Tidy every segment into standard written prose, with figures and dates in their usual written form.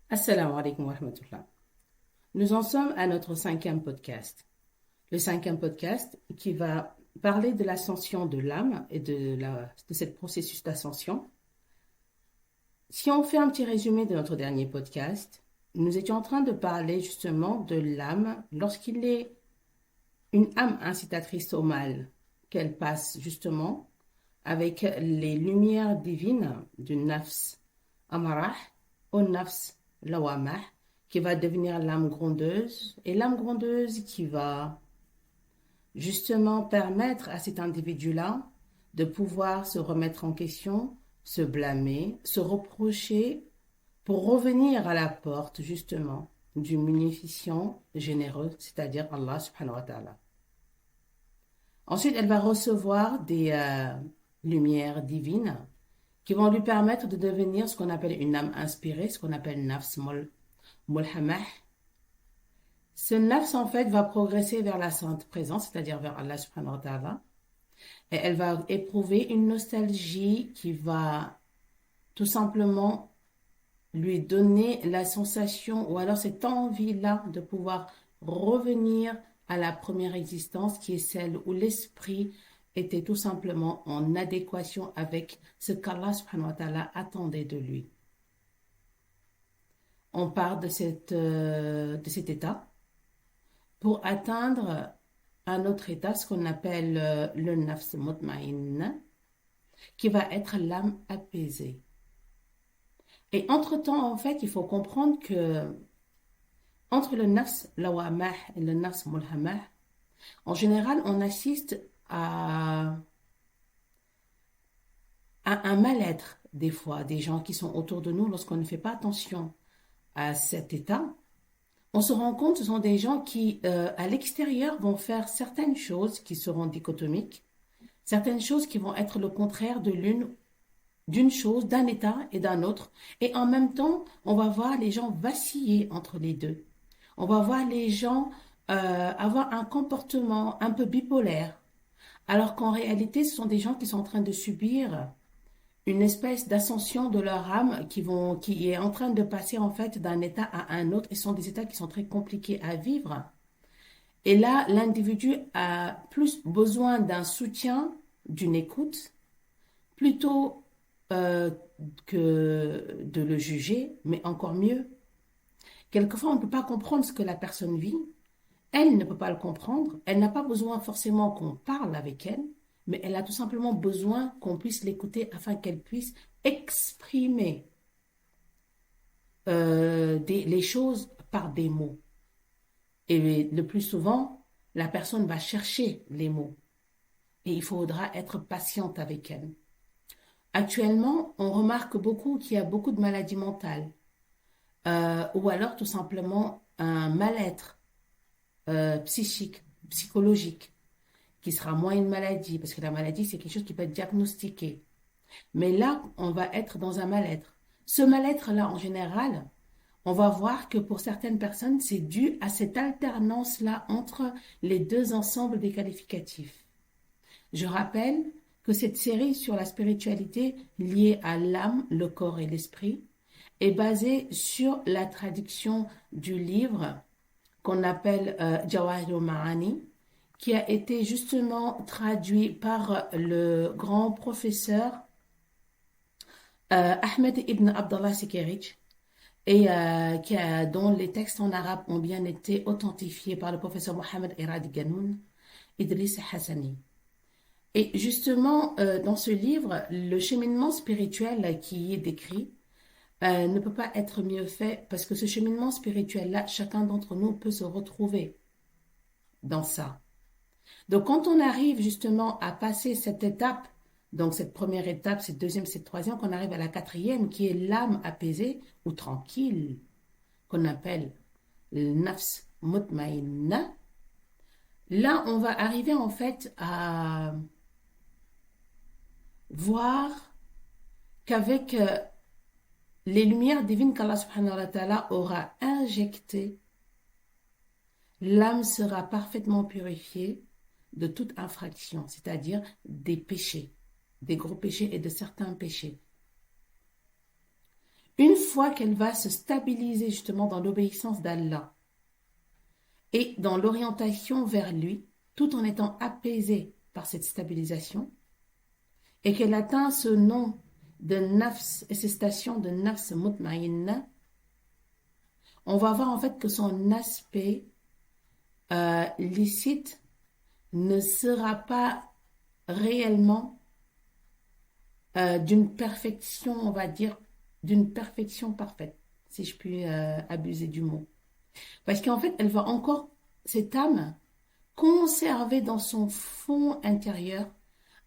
Assalamu alaikum wa rahmatullah. Nous en sommes à notre cinquième podcast. Le cinquième podcast qui va parler de l'ascension de l'âme et de ce processus d'ascension. Si on fait un petit résumé de notre dernier podcast, nous étions en train de parler justement de l'âme lorsqu'il est une âme incitatrice au mal, qu'elle passe justement avec les lumières divines du nafs amarah au nafs lawamah, qui va devenir l'âme grondeuse, et l'âme grondeuse qui va justement permettre à cet individu-là de pouvoir se remettre en question, se blâmer, se reprocher pour revenir à la porte justement du munificient généreux, c'est-à-dire Allah subhanahu wa ta'ala. Ensuite, elle va recevoir des lumières divines qui vont lui permettre de devenir ce qu'on appelle une âme inspirée, ce qu'on appelle nafs mulhamah. Ce nafs, en fait, va progresser vers la sainte présence, c'est-à-dire vers Allah subhanahu wa ta'ala. Et elle va éprouver une nostalgie qui va tout simplement lui donner la sensation, ou alors cette envie-là de pouvoir revenir à la première existence, qui est celle où l'esprit était tout simplement en adéquation avec ce qu'Allah subhanahu wa ta'ala attendait de lui. On part de cet état pour atteindre un autre état, ce qu'on appelle le nafs mutma'inna, qui va être l'âme apaisée. Et entre-temps, en fait, il faut comprendre que entre le nafs lawamah et le nafs mulhamah, en général, on assiste à un mal-être, des fois, des gens qui sont autour de nous lorsqu'on ne fait pas attention à cet état. On se rend compte que ce sont des gens qui, à l'extérieur, vont faire certaines choses qui seront dichotomiques, certaines choses qui vont être le contraire d'une chose, d'un état et d'un autre. Et en même temps, on va voir les gens vaciller entre les deux. On va voir les gens avoir un comportement un peu bipolaire, alors qu'en réalité, ce sont des gens qui sont en train de subir une espèce d'ascension de leur âme qui est en train de passer en fait d'un état à un autre, et ce sont des états qui sont très compliqués à vivre. Et là, l'individu a plus besoin d'un soutien, d'une écoute, plutôt euh, que de le juger, mais encore mieux. Quelquefois, on ne peut pas comprendre ce que la personne vit. Elle ne peut pas le comprendre. Elle n'a pas besoin forcément qu'on parle avec elle, mais elle a tout simplement besoin qu'on puisse l'écouter afin qu'elle puisse exprimer les choses par des mots. Et le plus souvent, la personne va chercher les mots et il faudra être patiente avec elle. Actuellement, on remarque beaucoup qu'il y a beaucoup de maladies mentales ou alors tout simplement un mal-être psychique, psychologique, qui sera moins une maladie, parce que la maladie, c'est quelque chose qui peut être diagnostiqué. Mais là, on va être dans un mal-être. Ce mal-être-là, en général, on va voir que pour certaines personnes, c'est dû à cette alternance-là entre les deux ensembles des qualificatifs. Je rappelle que cette série sur la spiritualité liée à l'âme, le corps et l'esprit est basée sur la traduction du livre qu'on appelle Jawahir Ma'ani, qui a été justement traduit par le grand professeur Ahmed ibn Abdallah Sekerich, et dont les textes en arabe ont bien été authentifiés par le professeur Mohamed Irad Ganoun, Idriss Hassani. Et justement, dans ce livre, le cheminement spirituel qui y est décrit ne peut pas être mieux fait, parce que ce cheminement spirituel-là, chacun d'entre nous peut se retrouver dans ça. Donc, quand on arrive justement à passer cette étape, donc cette première étape, cette deuxième, cette troisième, qu'on arrive à la quatrième, qui est l'âme apaisée ou tranquille, qu'on appelle le nafs mutmainna, là, on va arriver en fait à voir qu'avec les lumières divines qu'Allah subhanahu wa ta'ala aura injectées, l'âme sera parfaitement purifiée de toute infraction, c'est-à-dire des péchés, des gros péchés et de certains péchés. Une fois qu'elle va se stabiliser justement dans l'obéissance d'Allah et dans l'orientation vers lui, tout en étant apaisée par cette stabilisation, et qu'elle atteint ce nom de nafs et ces stations de nafs mutma'inna, on va voir en fait que son aspect licite ne sera pas réellement d'une perfection, on va dire, d'une perfection parfaite, si je puis abuser du mot. Parce qu'en fait, elle va encore, cette âme, conserver dans son fond intérieur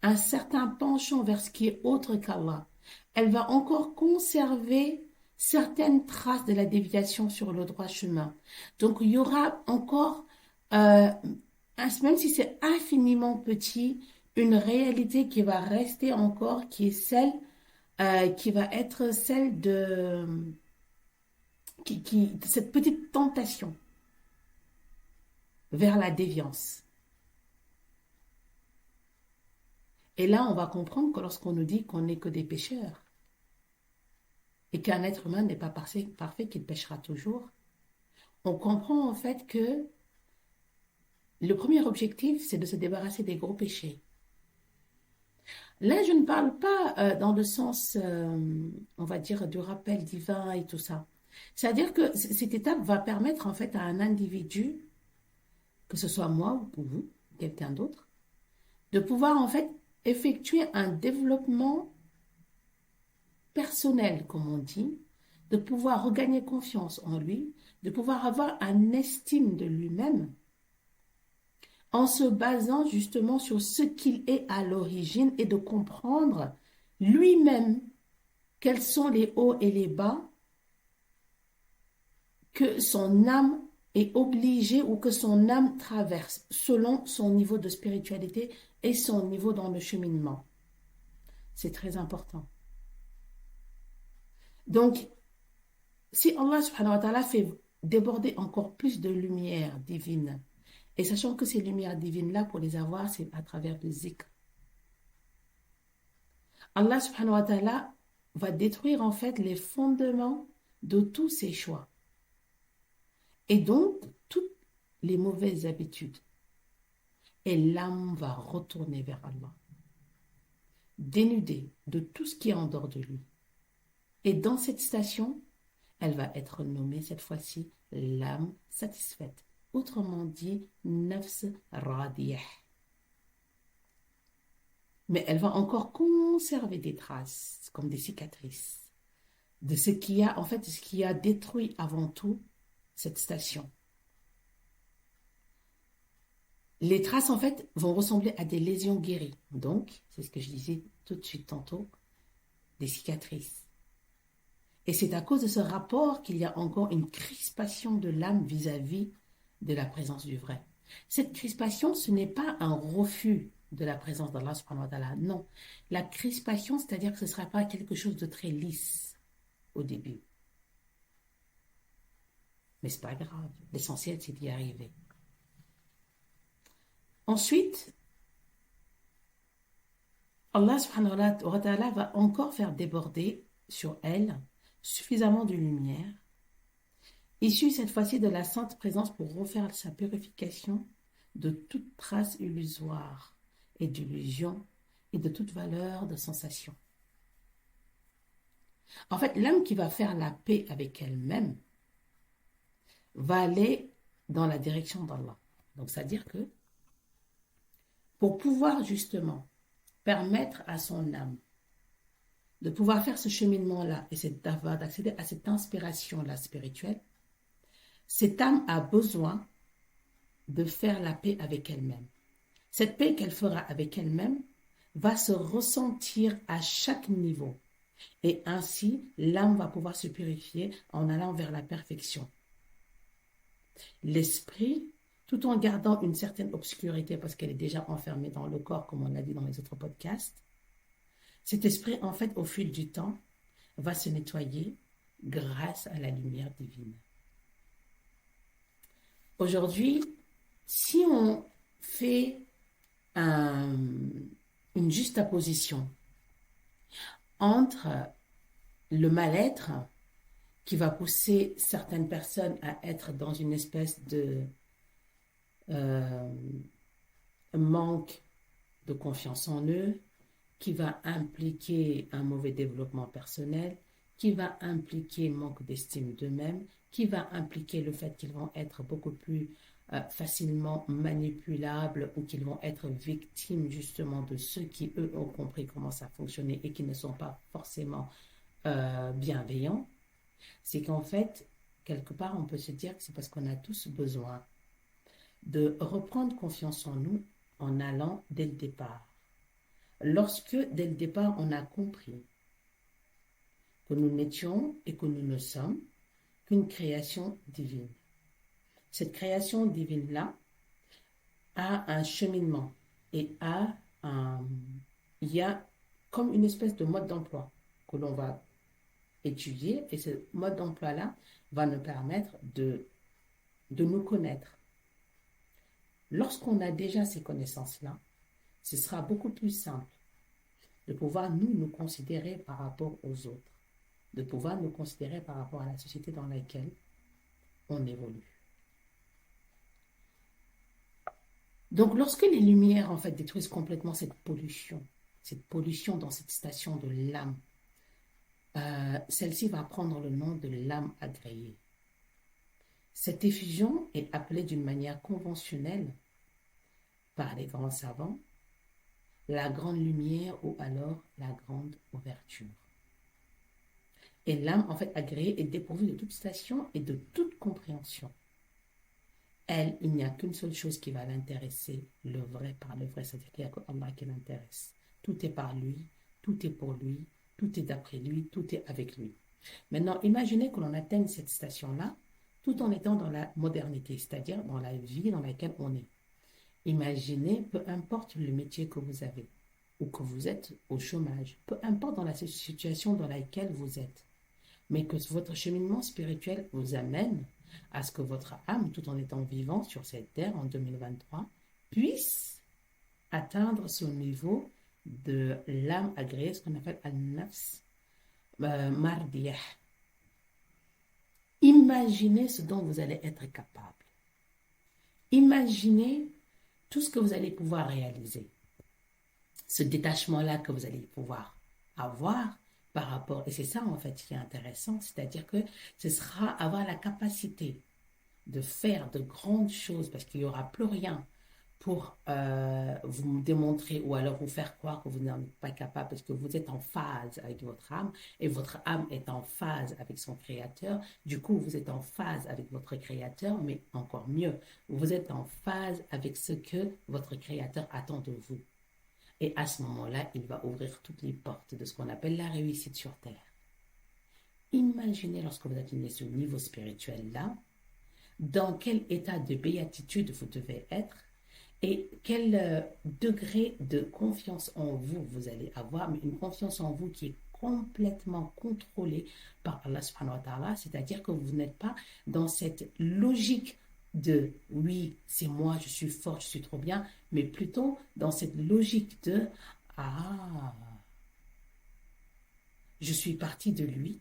un certain penchant vers ce qui est autre qu'Allah. Elle va encore conserver certaines traces de la déviation sur le droit chemin. Donc, il y aura encore, même si c'est infiniment petit, une réalité qui va rester encore, qui est celle, qui va être celle de, de cette petite tentation vers la déviance. Et là, on va comprendre que lorsqu'on nous dit qu'on n'est que des pécheurs et qu'un être humain n'est pas parfait, qu'il péchera toujours, on comprend en fait que le premier objectif, c'est de se débarrasser des gros péchés. Là, je ne parle pas dans le sens, on va dire, du rappel divin et tout ça. C'est-à-dire que cette étape va permettre en fait à un individu, que ce soit moi ou vous, quelqu'un d'autre, de pouvoir en fait effectuer un développement personnel, comme on dit, de pouvoir regagner confiance en lui, de pouvoir avoir une estime de lui-même en se basant justement sur ce qu'il est à l'origine et de comprendre lui-même quels sont les hauts et les bas que son âme est obligée ou que son âme traverse selon son niveau de spiritualité et son niveau dans le cheminement. C'est très important. Donc, si Allah subhanahu wa ta'ala fait déborder encore plus de lumière divine, et sachant que ces lumières divines-là, pour les avoir, c'est à travers le zikr. Allah subhanahu wa ta'ala va détruire en fait les fondements de tous ses choix. Et donc, toutes les mauvaises habitudes. Et l'âme va retourner vers Allah, dénudée de tout ce qui est en dehors de lui. Et dans cette station, elle va être nommée cette fois-ci l'âme satisfaite. Autrement dit, nafs radiyah. Mais elle va encore conserver des traces, comme des cicatrices, de ce qui a, en fait, ce qui a détruit avant tout cette station. Les traces, en fait, vont ressembler à des lésions guéries. Donc, c'est ce que je disais tout de suite tantôt, des cicatrices. Et c'est à cause de ce rapport qu'il y a encore une crispation de l'âme vis-à-vis de la présence du vrai. Cette crispation, ce n'est pas un refus de la présence d'Allah subhanahu wa ta'ala. Non. La crispation, c'est-à-dire que ce ne sera pas quelque chose de très lisse au début. Mais ce n'est pas grave. L'essentiel, c'est d'y arriver. Ensuite, Allah subhanahu wa ta'ala va encore faire déborder sur elle suffisamment de lumière, issue cette fois-ci de la sainte présence pour refaire sa purification de toute trace illusoire et d'illusion et de toute valeur de sensation. En fait, l'âme qui va faire la paix avec elle-même va aller dans la direction d'Allah. Donc, c'est-à-dire que pour pouvoir justement permettre à son âme de pouvoir faire ce cheminement-là et d'accéder à cette inspiration-là spirituelle, cette âme a besoin de faire la paix avec elle-même. Cette paix qu'elle fera avec elle-même va se ressentir à chaque niveau. Et ainsi, l'âme va pouvoir se purifier en allant vers la perfection. L'esprit, tout en gardant une certaine obscurité parce qu'elle est déjà enfermée dans le corps, comme on l'a dit dans les autres podcasts, cet esprit, en fait, au fil du temps, va se nettoyer grâce à la lumière divine. Aujourd'hui, si on fait une juxtaposition entre le mal-être qui va pousser certaines personnes à être dans une espèce de euh, manque de confiance en eux, qui va impliquer un mauvais développement personnel, qui va impliquer manque d'estime d'eux-mêmes, qui va impliquer le fait qu'ils vont être beaucoup plus facilement manipulables ou qu'ils vont être victimes justement de ceux qui, eux, ont compris comment ça fonctionnait et qui ne sont pas forcément bienveillants. C'est qu'en fait, quelque part, on peut se dire que c'est parce qu'on a tous besoin de reprendre confiance en nous en allant dès le départ. Lorsque, dès le départ, on a compris que nous n'étions et que nous ne sommes qu'une création divine. Cette création divine-là a un cheminement et il y a comme une espèce de mode d'emploi que l'on va étudier et ce mode d'emploi-là va nous permettre de nous connaître. Lorsqu'on a déjà ces connaissances-là, ce sera beaucoup plus simple de pouvoir nous considérer par rapport aux autres, de pouvoir nous considérer par rapport à la société dans laquelle on évolue. Donc, lorsque les lumières, en fait, détruisent complètement cette pollution dans cette station de l'âme, celle-ci va prendre le nom de l'âme agréée. Cette effusion est appelée d'une manière conventionnelle par les grands savants la grande lumière ou alors la grande ouverture. Et l'âme, en fait, agréée est dépourvue de toute station et de toute compréhension. Elle, il n'y a qu'une seule chose qui va l'intéresser, le vrai par le vrai, c'est-à-dire qu'il n'y a que Allah qui l'intéresse. Tout est par lui, tout est pour lui, tout est d'après lui, tout est avec lui. Maintenant, imaginez que l'on atteigne cette station-là tout en étant dans la modernité, c'est-à-dire dans la vie dans laquelle on est. Imaginez, peu importe le métier que vous avez ou que vous êtes au chômage, peu importe dans la situation dans laquelle vous êtes, mais que votre cheminement spirituel vous amène à ce que votre âme, tout en étant vivant sur cette terre en 2023, puisse atteindre son niveau de l'âme agréée, ce qu'on appelle al-nafs mardiyah. Imaginez ce dont vous allez être capable. Imaginez tout ce que vous allez pouvoir réaliser. Ce détachement-là que vous allez pouvoir avoir par rapport, et c'est ça en fait qui est intéressant, c'est-à-dire que ce sera avoir la capacité de faire de grandes choses parce qu'il n'y aura plus rien pour vous démontrer ou alors vous faire croire que vous n'en êtes pas capable parce que vous êtes en phase avec votre âme et votre âme est en phase avec son créateur. Du coup, vous êtes en phase avec votre créateur, mais encore mieux, vous êtes en phase avec ce que votre créateur attend de vous. Et à ce moment-là, il va ouvrir toutes les portes de ce qu'on appelle la réussite sur Terre. Imaginez lorsque vous atteignez ce niveau spirituel-là, dans quel état de béatitude vous devez être et quel degré de confiance en vous vous allez avoir, mais une confiance en vous qui est complètement contrôlée par Allah subhanahu wa ta'ala, c'est-à-dire que vous n'êtes pas dans cette logique de oui, c'est moi, je suis fort, je suis trop bien, mais plutôt dans cette logique de ah, je suis parti de lui,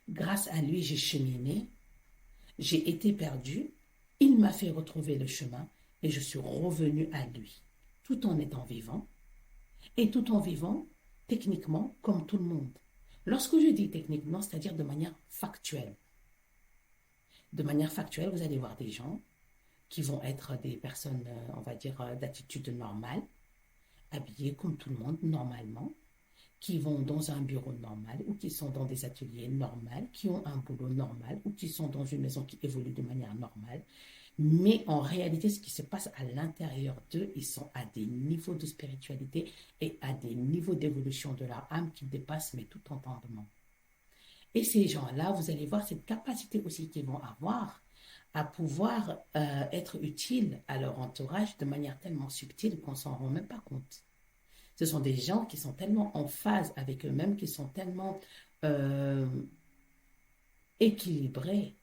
grâce à lui j'ai cheminé, j'ai été perdu, il m'a fait retrouver le chemin et je suis revenu à lui, tout en étant vivant et tout en vivant techniquement comme tout le monde. Lorsque je dis techniquement, c'est-à-dire de manière factuelle. De manière factuelle, vous allez voir des gens qui vont être des personnes, on va dire, d'attitude normale, habillées comme tout le monde normalement, qui vont dans un bureau normal ou qui sont dans des ateliers normaux, qui ont un boulot normal ou qui sont dans une maison qui évolue de manière normale. Mais en réalité, ce qui se passe à l'intérieur d'eux, ils sont à des niveaux de spiritualité et à des niveaux d'évolution de leur âme qui dépassent mais tout entendement. Et ces gens-là, vous allez voir cette capacité aussi qu'ils vont avoir à pouvoir être utiles à leur entourage de manière tellement subtile qu'on ne s'en rend même pas compte. Ce sont des gens qui sont tellement en phase avec eux-mêmes, qui sont tellement équilibrés,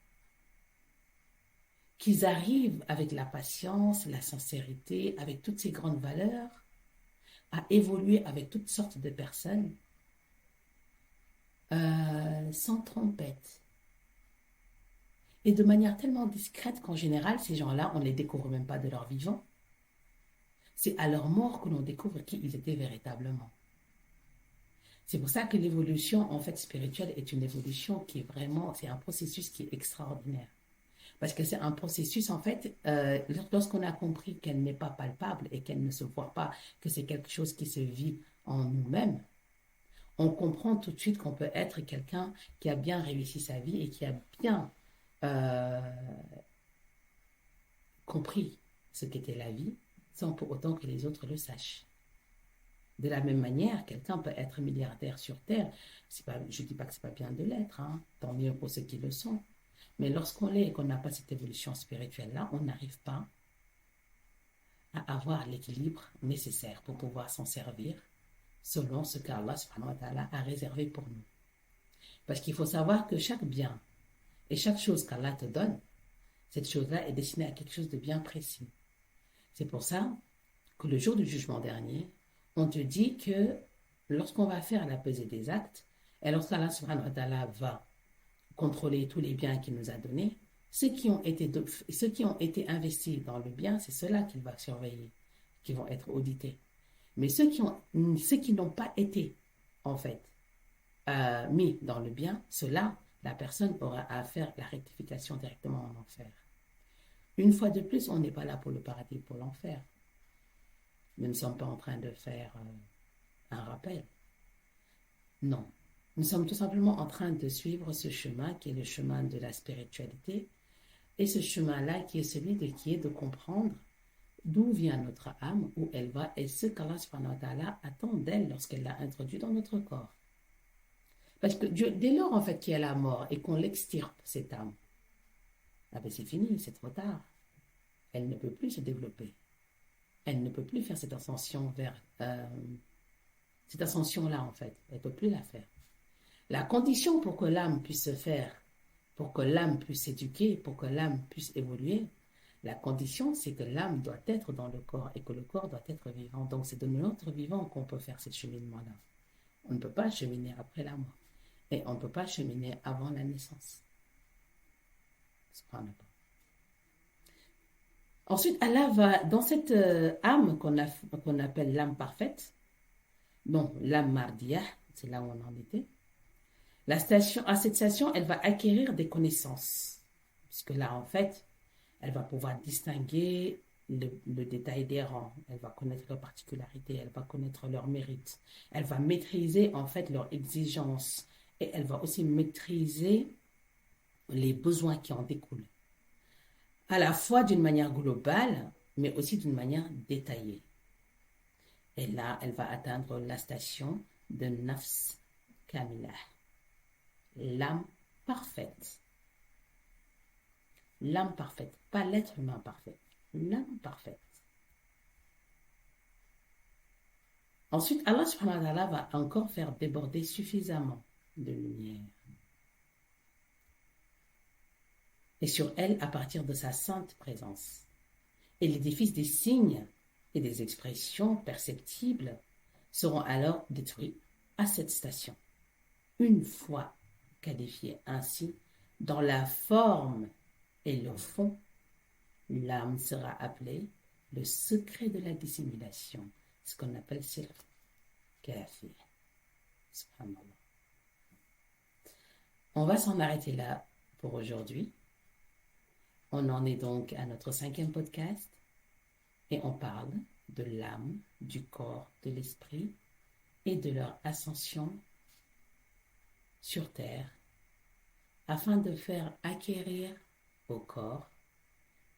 qu'ils arrivent avec la patience, la sincérité, avec toutes ces grandes valeurs, à évoluer avec toutes sortes de personnes, sans trompette, Et de manière tellement discrète qu'en général, ces gens-là, on ne les découvre même pas de leur vivant. C'est à leur mort que l'on découvre qui ils étaient véritablement. C'est pour ça que l'évolution, en fait, spirituelle est une évolution qui est vraiment, c'est un processus qui est extraordinaire. Parce que c'est un processus, en fait, lorsqu'on a compris qu'elle n'est pas palpable et qu'elle ne se voit pas, que c'est quelque chose qui se vit en nous-mêmes, on comprend tout de suite qu'on peut être quelqu'un qui a bien réussi sa vie et qui a bien euh, compris ce qu'était la vie, sans pour autant que les autres le sachent. De la même manière, quelqu'un peut être milliardaire sur Terre. Pas, je ne dis pas que ce n'est pas bien de l'être, hein, tant mieux pour ceux qui le sont. Mais lorsqu'on l'est et qu'on n'a pas cette évolution spirituelle-là, on n'arrive pas à avoir l'équilibre nécessaire pour pouvoir s'en servir selon ce qu'Allah subhanahu wa ta'ala a réservé pour nous. Parce qu'il faut savoir que chaque bien et chaque chose qu'Allah te donne, cette chose-là est destinée à quelque chose de bien précis. C'est pour ça que le jour du jugement dernier, on te dit que lorsqu'on va faire la pesée des actes, et lorsqu'Allah subhanahu wa ta'ala va contrôler tous les biens qu'il nous a donnés, ceux qui ont été investis dans le bien, c'est ceux-là qu'il va surveiller, qui vont être audités. Mais ceux qui n'ont pas été, en fait, mis dans le bien, ceux-là, la personne aura à faire la rectification directement en enfer. Une fois de plus, on n'est pas là pour le paradis, pour l'enfer. Nous ne sommes pas en train de faire un rappel. Non. Nous sommes tout simplement en train de suivre ce chemin qui est le chemin de la spiritualité et ce chemin-là qui est qui est de comprendre d'où vient notre âme, où elle va et ce qu'Allah subhanahu wa ta'ala attend d'elle lorsqu'elle l'a introduit dans notre corps. Parce que dès lors en fait qu'il y a la mort et qu'on l'extirpe, cette âme, ah ben c'est fini, c'est trop tard. Elle ne peut plus se développer. Elle ne peut plus faire cette ascension vers cette ascension-là en fait. Elle ne peut plus la faire. La condition pour que l'âme puisse se faire, pour que l'âme puisse s'éduquer, pour que l'âme puisse évoluer, la condition, c'est que l'âme doit être dans le corps et que le corps doit être vivant. Donc, c'est de notre vivant qu'on peut faire ce cheminement-là. On ne peut pas cheminer après la mort. Et on ne peut pas cheminer avant la naissance. Ensuite, Allah va, dans cette âme qu'on appelle l'âme parfaite, non, l'âme mardiya, c'est là où on en était, à cette station, elle va acquérir des connaissances. Puisque là, en fait, elle va pouvoir distinguer le détail des rangs. Elle va connaître leurs particularités, elle va connaître leurs mérites. Elle va maîtriser, en fait, leurs exigences. Et elle va aussi maîtriser les besoins qui en découlent. À la fois d'une manière globale, mais aussi d'une manière détaillée. Et là, elle va atteindre la station de Nafs Kamilah. L'âme parfaite. L'âme parfaite, pas l'être humain parfait. L'âme parfaite. Ensuite, Allah subhanahu wa ta'ala va encore faire déborder suffisamment de lumière. Et sur elle à partir de sa sainte présence. Et l'édifice des signes et des expressions perceptibles seront alors détruits à cette station. Une fois qualifiée ainsi, dans la forme et le fond, l'âme sera appelée le secret de la dissimulation, ce qu'on appelle sirr kafir. Subhanallah. On va s'en arrêter là pour aujourd'hui. On en est donc à notre 5e podcast et on parle de l'âme, du corps, de l'esprit et de leur ascension sur terre afin de faire acquérir au corps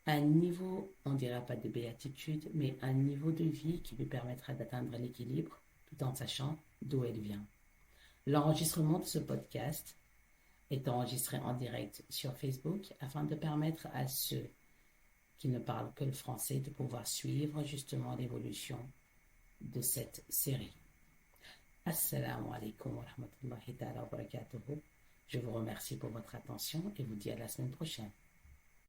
un niveau, on ne dira pas de béatitude, mais un niveau de vie qui lui permettra d'atteindre l'équilibre tout en sachant d'où elle vient. L'enregistrement de ce podcast est enregistré en direct sur Facebook afin de permettre à ceux qui ne parlent que le français de pouvoir suivre justement l'évolution de cette série. Assalamu alaikum wa rahmatullahi ta'ala wa barakatuhu. Je vous remercie pour votre attention et vous dis à la semaine prochaine.